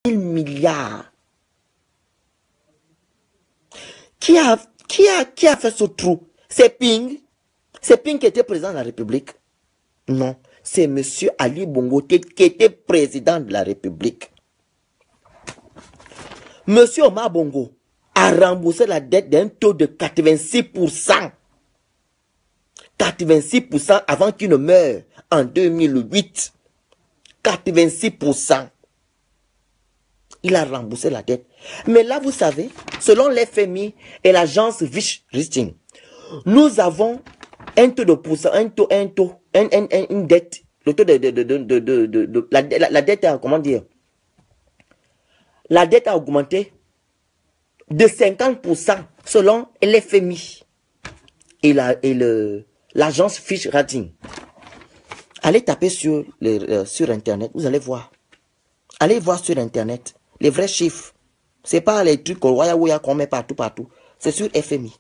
000 milliards. Qui a fait ce trou? C'est Ping? C'est Ping qui était président de la République? Non, c'est M. Ali Bongo qui était président de la République. M. Omar Bongo a remboursé la dette d'un taux de 86%. 86% avant qu'il ne meure en 2008. 86%. Il a remboursé la dette. Mais là, vous savez, selon l'FMI et l'agence Fitch Ratings, nous avons un taux de pourcent, une dette, le taux la dette a, comment dire, la dette a augmenté de 50% selon l'FMI et l'agence Fitch Ratings. Allez taper sur Internet, vous allez voir. Allez voir sur Internet les vrais chiffres. Ce n'est pas les trucs au Roya qu'on met partout. C'est sur FMI.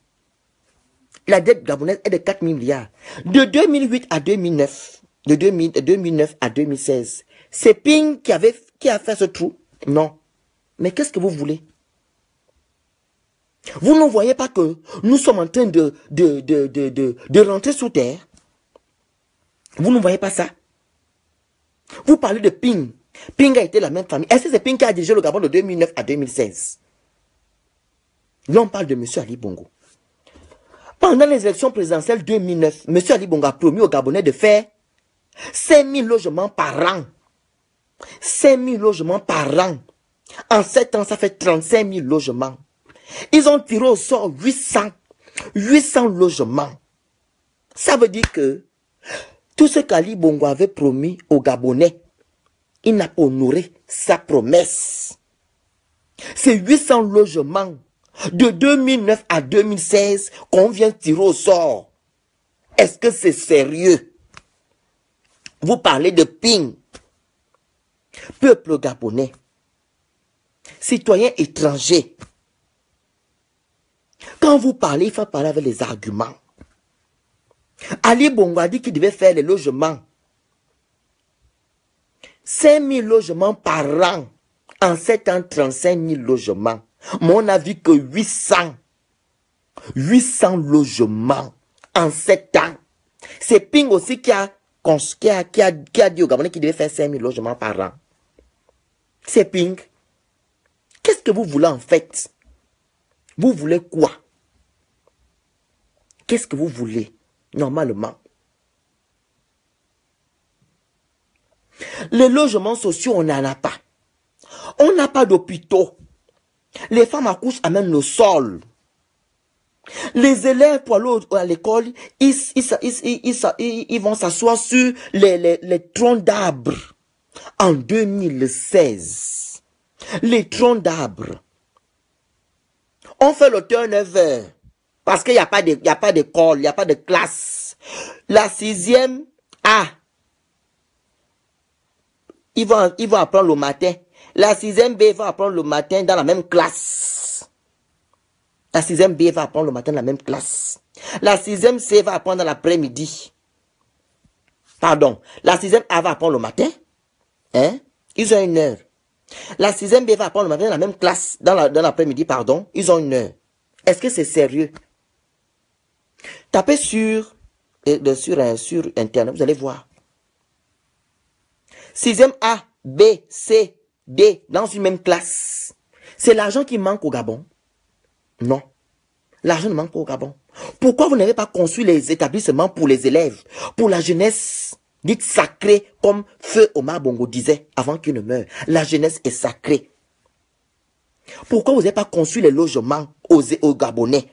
La dette gabonaise est de 4 000 milliards. De 2008 à 2009, de 2009 à 2016, c'est Ping qui a fait ce trou? Non. Mais qu'est-ce que vous voulez? Vous ne voyez pas que nous sommes en train de rentrer sous terre? Vous ne voyez pas ça? Vous parlez de Ping. Ping a été la même famille. Est-ce que c'est Ping qui a dirigé le Gabon de 2009 à 2016? Là, on parle de M. Ali Bongo. Pendant les élections présidentielles 2009, M. Ali Bongo a promis aux Gabonais de faire 5 000 logements par an. 5 000 logements par an. En 7 ans, ça fait 35 000 logements. Ils ont tiré au sort 800 logements. Ça veut dire que tout ce qu'Ali Bongo avait promis aux Gabonais, il n'a pas honoré sa promesse. C'est 800 logements de 2009 à 2016 qu'on vient tirer au sort. Est-ce que c'est sérieux? Vous parlez de Ping. Peuple gabonais. Citoyens étrangers. Quand vous parlez, il faut parler avec les arguments. Ali Bongo a dit qu'il devait faire les logements. 5 000 logements par an. En 7 ans, 35 000 logements. Mais on n'a vu que 800 logements en 7 ans. C'est Ping aussi qui a dit au Gabonais qu'il devait faire 5 000 logements par an. C'est Ping. Qu'est-ce que vous voulez en fait? Vous voulez quoi? Qu'est-ce que vous voulez normalement? Les logements sociaux, on n'en a pas. On n'a pas d'hôpitaux. Les femmes accouchent à même le sol. Les élèves pour aller à l'école, ils vont s'asseoir sur les troncs d'arbres. En 2016, les troncs d'arbres. On fait le turnover parce qu'il n'y a pas d'école, il n'y a pas de classe. La 6e A, ils vont apprendre le matin. La 6e B va apprendre le matin dans la même classe. La 6e B va apprendre le matin dans la même classe. La 6e C va apprendre dans l'après-midi. Pardon. La 6e A va apprendre le matin. Hein? Ils ont 1 heure. La 6e B va apprendre le matin dans la même classe. Dans l'après-midi, pardon. Ils ont 1 heure. Est-ce que c'est sérieux? Tapez sur Internet, vous allez voir. 6e A, B, C, D, dans une même classe. C'est l'argent qui manque au Gabon? Non. L'argent ne manque pas au Gabon. Pourquoi vous n'avez pas construit les établissements pour les élèves, pour la jeunesse, dite sacrée, comme Feu Omar Bongo disait avant qu'il ne meure? La jeunesse est sacrée. Pourquoi vous n'avez pas construit les logements aux Gabonais?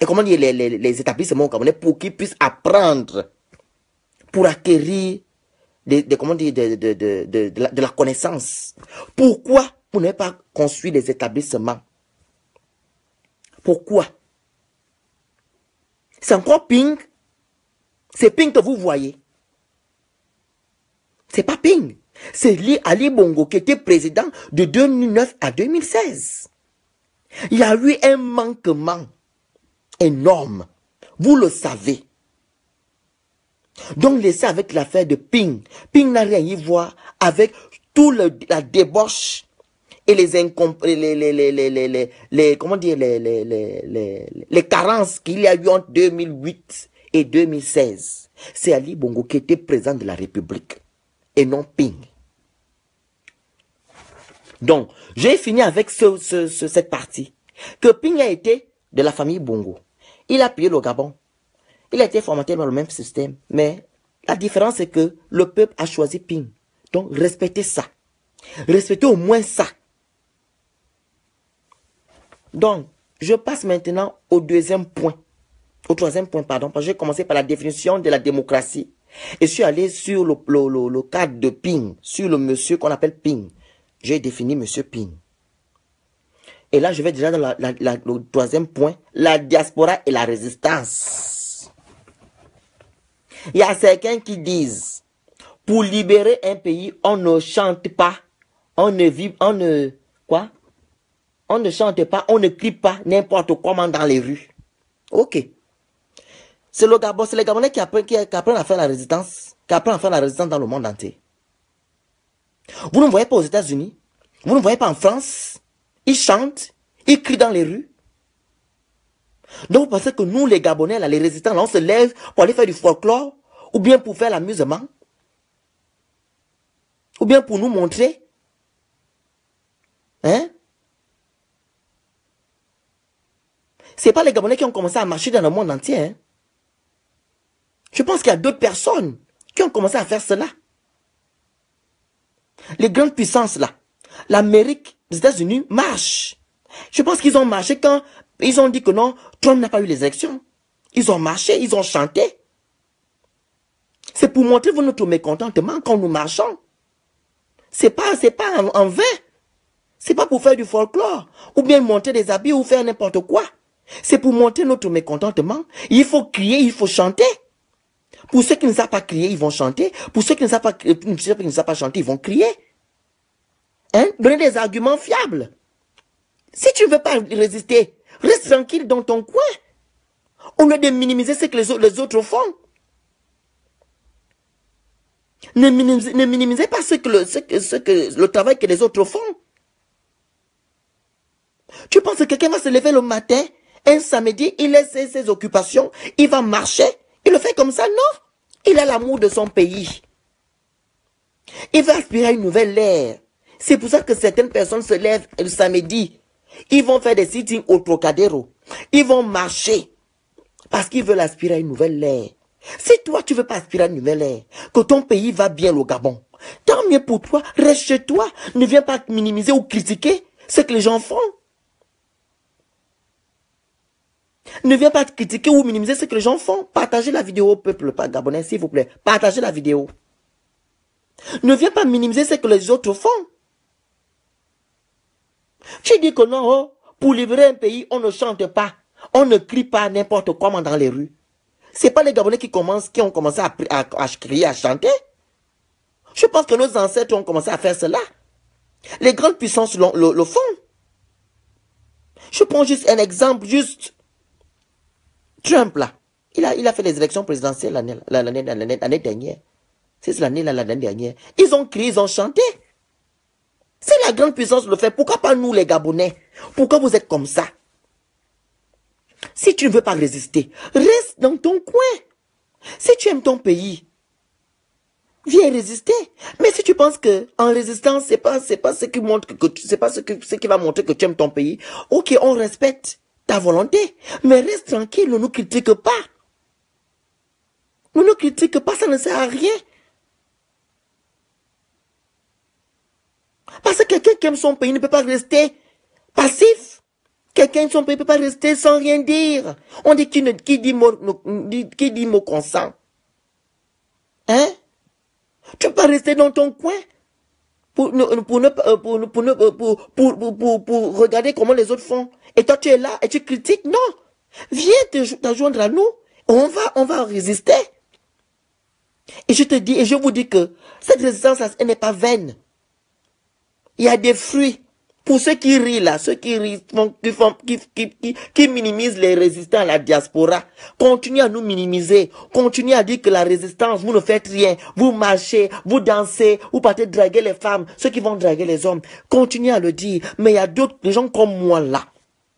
Et comment dire les établissements aux Gabonais pour qu'ils puissent apprendre, pour acquérir de la connaissance? Pourquoi vous n'avez pas construit les établissements? Pourquoi? C'est encore Ping. C'est Ping que vous voyez. C'est pas Ping. C'est Ali Bongo qui était président de 2009 à 2016. Il y a eu un manquement énorme. Vous le savez. Donc laissez avec l'affaire de Ping. Ping n'a rien à y voir avec toute la débauche et comment dire, les carences qu'il y a eu entre 2008 et 2016, c'est Ali Bongo qui était président de la République et non Ping. Donc, j'ai fini avec cette partie. Que Ping a été de la famille Bongo. Il a payé le Gabon. Il a été formaté dans le même système. Mais la différence, c'est que le peuple a choisi Ping. Donc, respectez ça. Respectez au moins ça. Donc, je passe maintenant au deuxième point. Au troisième point, pardon. Parce que j'ai commencé par la définition de la démocratie. Et je suis allé sur le cadre de Ping. Sur le monsieur qu'on appelle Ping. J'ai défini monsieur Ping. Et là, je vais déjà dans le troisième point. La diaspora et la résistance. Il y a certains qui disent, pour libérer un pays, on ne chante pas. On ne chante pas, on ne crie pas n'importe comment dans les rues. Ok. C'est les Gabonais qui apprennent à faire la résistance, dans le monde entier. Vous ne voyez pas aux États-Unis, vous ne voyez pas en France, ils chantent, ils crient dans les rues. Donc vous pensez que nous, les Gabonais, là, les résistants, là, on se lève pour aller faire du folklore, ou bien pour faire l'amusement, ou bien pour nous montrer. Hein? C'est pas les Gabonais qui ont commencé à marcher dans le monde entier. Hein? Je pense qu'il y a d'autres personnes qui ont commencé à faire cela. Les grandes puissances là, l'Amérique, les États-Unis marchent. Je pense qu'ils ont marché quand ils ont dit que non, Trump n'a pas eu les élections. Ils ont marché, ils ont chanté. C'est pour montrer notre mécontentement quand nous marchons. C'est pas en vain. C'est pas pour faire du folklore, ou bien monter des habits, ou faire n'importe quoi. C'est pour montrer notre mécontentement. Il faut crier, il faut chanter. Pour ceux qui ne savent pas crier, ils vont chanter. Pour ceux qui ne savent pas chanter, ils vont crier. Hein? Donner des arguments fiables. Si tu ne veux pas résister, reste tranquille dans ton coin. Au lieu de minimiser ce que les autres font. Ne minimisez pas le travail que les autres font. Tu penses que quelqu'un va se lever le matin, un samedi, il laisse ses occupations, il va marcher, il le fait comme ça? Non. Il a l'amour de son pays. Il va aspirer à une nouvelle ère. C'est pour ça que certaines personnes se lèvent le samedi. Ils vont faire des sittings au Trocadéro. Ils vont marcher parce qu'ils veulent aspirer à une nouvelle ère. Si toi, tu ne veux pas aspirer à une nouvelle ère, que ton pays va bien au Gabon, tant mieux pour toi, reste chez toi. Ne viens pas minimiser ou critiquer ce que les gens font. Ne viens pas critiquer ou minimiser ce que les gens font. Partagez la vidéo au peuple gabonais, s'il vous plaît. Partagez la vidéo. Ne viens pas minimiser ce que les autres font. Tu dis que non, oh, pour libérer un pays, on ne chante pas. On ne crie pas n'importe comment dans les rues. Ce n'est pas les Gabonais qui ont commencé à crier, à chanter. Je pense que nos ancêtres ont commencé à faire cela. Les grandes puissances le font. Je prends juste un exemple, juste Trump là. Il a fait les élections présidentielles l'année dernière. C'est l'année dernière. Ils ont crié, ils ont chanté. Si la grande puissance le fait, pourquoi pas nous les Gabonais? Pourquoi vous êtes comme ça? Si tu ne veux pas résister, reste dans ton coin. Si tu aimes ton pays, viens résister. Mais si tu penses que en résistant, c'est pas ce qui montre ce qui va montrer que tu aimes ton pays, ok, on respecte ta volonté, mais reste tranquille, ne nous critique pas. Ne nous critique pas, ça ne sert à rien. Parce que quelqu'un qui aime son pays ne peut pas rester passif. Quelqu'un de son pays ne peut pas rester sans rien dire. On dit qui dit mot consent. Hein? Tu peux pas rester dans ton coin pour regarder comment les autres font. Et toi tu es là et tu critiques. Non. Viens te joindre à nous. On va résister. Et je te dis, et je vous dis que cette résistance, elle n'est pas vaine. Il y a des fruits Pour ceux qui rient là, ceux qui rient, qui minimisent les résistants à la diaspora, continuez à nous minimiser. Continuez à dire que la résistance, vous ne faites rien. Vous marchez, vous dansez, vous partez draguer les femmes, ceux qui vont draguer les hommes. Continuez à le dire. Mais il y a d'autres, des gens comme moi là.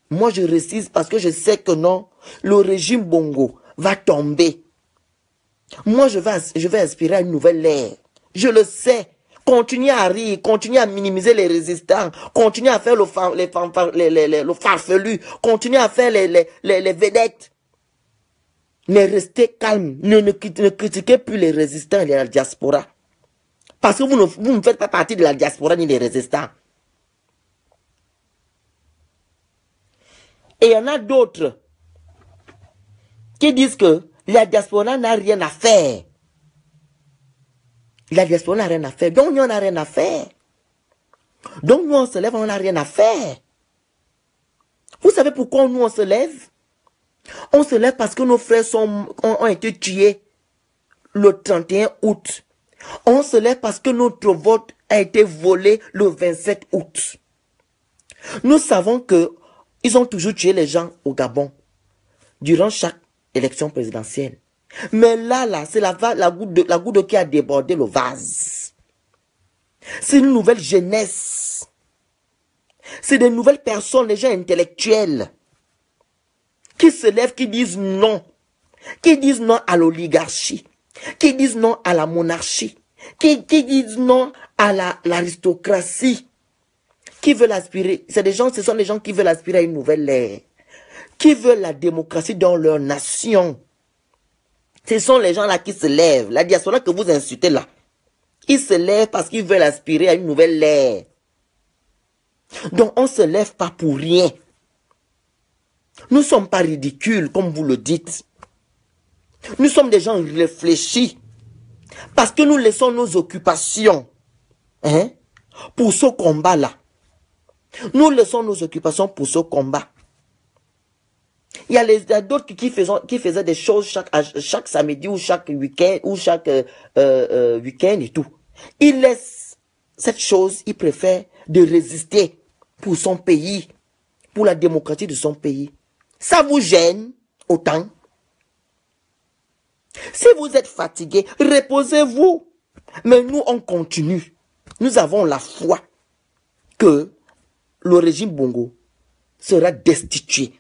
Moi je résiste parce que je sais que non, le régime Bongo va tomber. Moi je vais inspirer une nouvelle ère. Je le sais. Continuez à rire, continuez à minimiser les résistants, continuez à faire le farfelu, continuez à faire les vedettes. Mais restez calme, ne critiquez plus les résistants et la diaspora. Parce que vous ne faites pas partie de la diaspora ni des résistants. Et il y en a d'autres qui disent que la diaspora n'a rien à faire. La diaspora n'a rien à faire. Donc, nous, on n'a rien à faire. Donc, nous, on se lève, on n'a rien à faire. Vous savez pourquoi nous, on se lève? On se lève parce que nos frères ont été tués le 31 août. On se lève parce que notre vote a été volé le 27 août. Nous savons que ils ont toujours tué les gens au Gabon durant chaque élection présidentielle. Mais là, c'est la goutte d'eau qui a débordé le vase. C'est une nouvelle jeunesse. C'est des nouvelles personnes, des gens intellectuels, qui se lèvent, qui disent non. Qui disent non à l'oligarchie. Qui disent non à la monarchie. Qui disent non à l'aristocratie. Qui veulent aspirer. Ce sont des gens qui veulent aspirer à une nouvelle ère. Qui veulent la démocratie dans leur nation. Ce sont les gens là qui se lèvent. La diaspora que vous insultez là. Ils se lèvent parce qu'ils veulent aspirer à une nouvelle ère. Donc on ne se lève pas pour rien. Nous ne sommes pas ridicules comme vous le dites. Nous sommes des gens réfléchis. Parce que nous laissons nos occupations pour ce combat-là. Nous laissons nos occupations pour ce combat. Il y a d'autres qui faisaient des choses chaque samedi ou chaque week-end et tout. Ils laissent cette chose, ils préfèrent de résister pour son pays, pour la démocratie de son pays. Ça vous gêne autant? Si vous êtes fatigué, reposez-vous. Mais nous, on continue. Nous avons la foi que le régime Bongo sera destitué.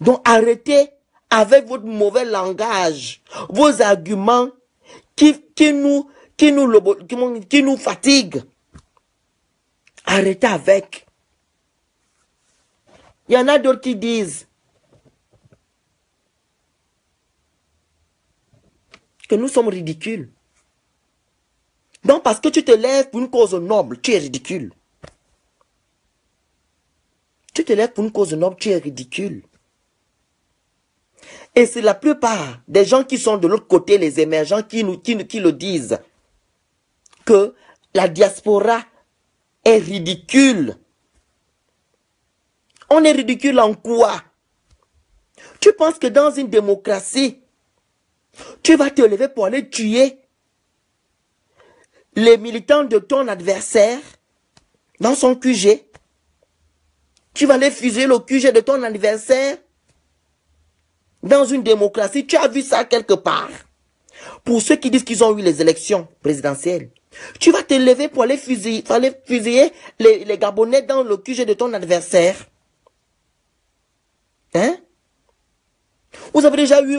Donc arrêtez avec votre mauvais langage, vos arguments qui nous fatiguent. Arrêtez avec. Il y en a d'autres qui disent que nous sommes ridicules. Donc parce que tu te lèves pour une cause noble, tu es ridicule. Tu te lèves pour une cause noble, tu es ridicule. Et c'est la plupart des gens qui sont de l'autre côté, les émergents, qui le disent. Que la diaspora est ridicule. On est ridicule en quoi? Tu penses que dans une démocratie, tu vas te lever pour aller tuer les militants de ton adversaire dans son QG? Tu vas aller fusiller le QG de ton adversaire dans une démocratie? Tu as vu ça quelque part? Pour ceux qui disent qu'ils ont eu les élections présidentielles, tu vas te lever pour aller fusiller les Gabonais dans le QG de ton adversaire? Hein? Vous avez déjà vu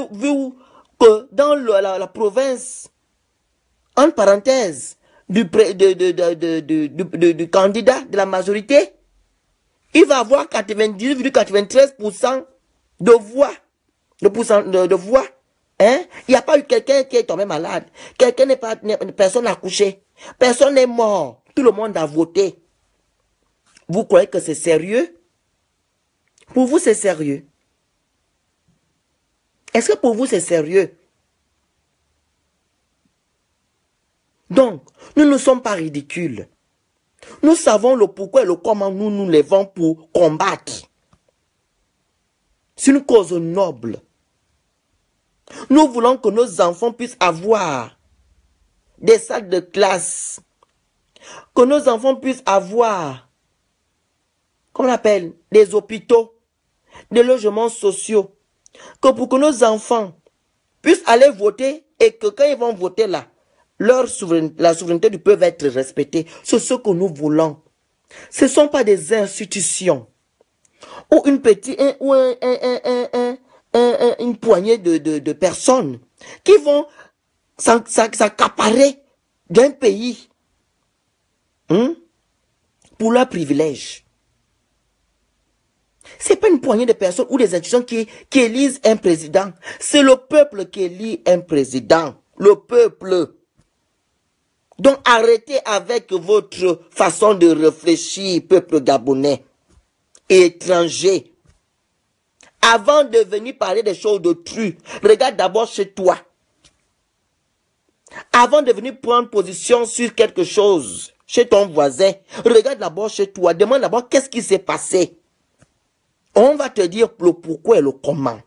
que dans la province, en parenthèse, du candidat de la majorité, il va avoir 98,93% de voix. De voix. Hein? Il n'y a pas eu quelqu'un qui est tombé malade. Personne n'a couché. Personne n'est mort. Tout le monde a voté. Vous croyez que c'est sérieux? Pour vous, c'est sérieux? Est-ce que pour vous, c'est sérieux? Donc, nous ne sommes pas ridicules. Nous savons le pourquoi et le comment nous nous levons pour combattre. C'est une cause noble. Nous voulons que nos enfants puissent avoir des salles de classe, Que nos enfants puissent avoir, comment on appelle, des hôpitaux, des logements sociaux. Que pour que nos enfants puissent aller voter et que quand ils vont voter là, la souveraineté du peuple va être respectée. C'est ce que nous voulons. Ce ne sont pas des institutions ou une petite, une poignée de personnes qui vont s'accaparer d'un pays pour leur privilège. Ce n'est pas une poignée de personnes ou des institutions qui élisent un président. C'est le peuple qui élit un président. Le peuple. Donc arrêtez avec votre façon de réfléchir, peuple gabonais et étranger. Avant de venir parler des choses d'autrui, regarde d'abord chez toi. Avant de venir prendre position sur quelque chose chez ton voisin, regarde d'abord chez toi. Demande d'abord qu'est-ce qui s'est passé. On va te dire le pourquoi et le comment.